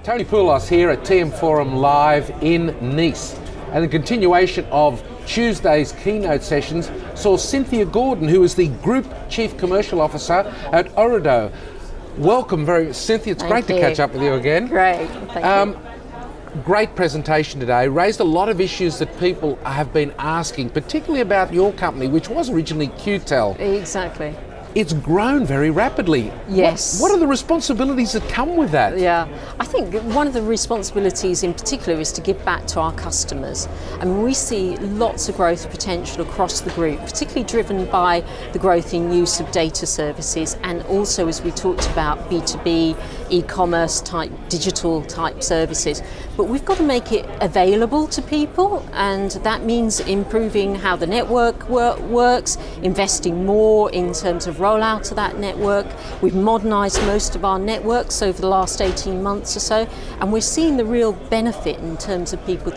Tony Poulos here at TM Forum Live in Nice. And the continuation of Tuesday's keynote sessions saw Cynthia Gordon, who is the Group Chief Commercial Officer at Ooredoo. Welcome, Cynthia. It's great to catch up with you again. Great, thank you. Great presentation today. Raised a lot of issues that people have been asking, particularly about your company, which was originally QTel. Exactly. It's grown very rapidly. Yes. What are the responsibilities that come with that? Yeah, I think one of the responsibilities in particular is to give back to our customers. And we see lots of growth potential across the group, particularly driven by the growth in use of data services and also, as we talked about, B2B, e-commerce type, digital type services. But we've got to make it available to people, and that means improving how the network works, investing more in terms of rollout of that network. We've modernised most of our networks over the last 18 months or so, and we're seeing the real benefit in terms of people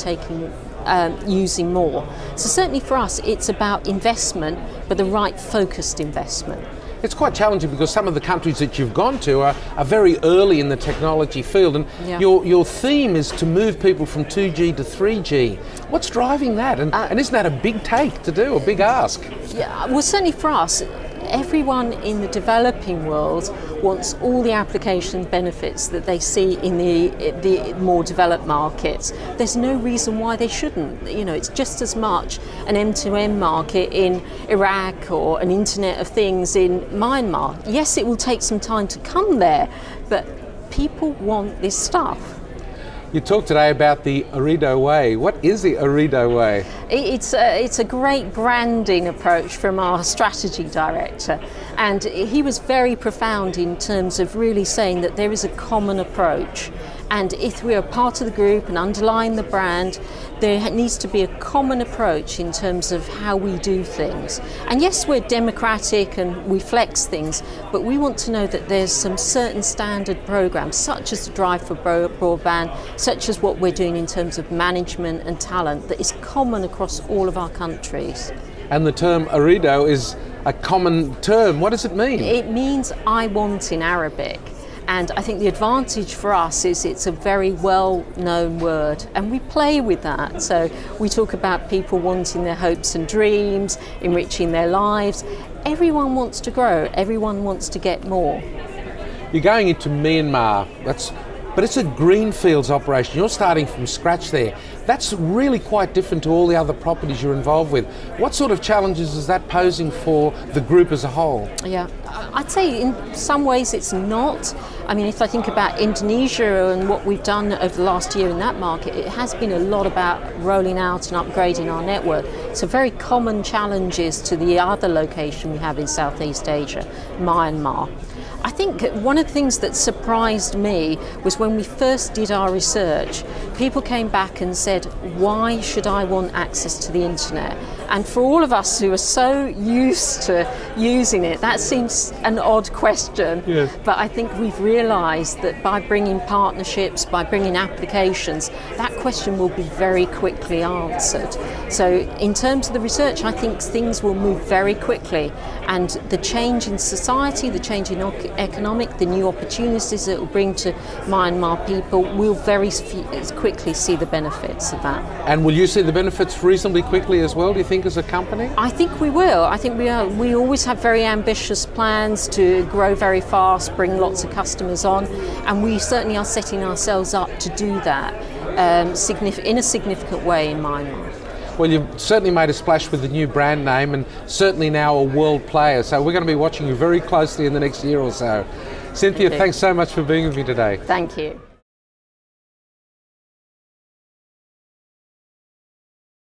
using more. So certainly for us, it's about investment, but the right focused investment. It's quite challenging because some of the countries that you've gone to are very early in the technology field, and your theme is to move people from 2G to 3G. What's driving that? And isn't that a big take to do, a big ask? Yeah, well, certainly for us, everyone in the developing world wants all the application benefits that they see in the more developed markets. There's no reason why they shouldn't. You know, it's just as much an M2M market in Iraq or an Internet of Things in Myanmar. Yes, it will take some time to come there, but people want this stuff. You talked today about the Ooredoo way. What is the Ooredoo way? It's a great branding approach from our strategy director, and he was very profound in terms of really saying that there is a common approach, and if we are part of the group and underlying the brand, there needs to be a common approach in terms of how we do things. And yes, we're democratic and we flex things, but we want to know that there's some certain standard programs, such as the drive for broadband, such as what we're doing in terms of management and talent, that is common across all of our countries. And the term Ooredoo is a common term. What does it mean? It means I want in Arabic. And I think the advantage for us is it's a very well-known word, and we play with that. So we talk about people wanting their hopes and dreams, enriching their lives. Everyone wants to grow, everyone wants to get more. You're going into Myanmar, but it's a greenfields operation. You're starting from scratch there. That's really quite different to all the other properties you're involved with. What sort of challenges is that posing for the group as a whole? Yeah, I'd say in some ways it's not. I mean, if I think about Indonesia and what we've done over the last year in that market, it has been a lot about rolling out and upgrading our network. So very common challenges to the other location we have in Southeast Asia, Myanmar. I think one of the things that surprised me was when we first did our research, people came back and said, why should I want access to the internet? And for all of us who are so used to using it, that seems an odd question. Yes. But I think we've realised that by bringing partnerships, by bringing applications, that question will be very quickly answered. So in terms of the research, I think things will move very quickly, and the change in society, the change in economic, the new opportunities that it will bring to Myanmar people, will very quickly see the benefits of that. And will you see the benefits reasonably quickly as well, do you think, as a company? I think we will. I think we are. We always have very ambitious plans to grow very fast, bring lots of customers on, and we certainly are setting ourselves up to do that in a significant way in Myanmar. Well, you've certainly made a splash with the new brand name, and certainly now a world player, so we're going to be watching you very closely in the next year or so. Cynthia, thanks so much for being with me today. Thank you.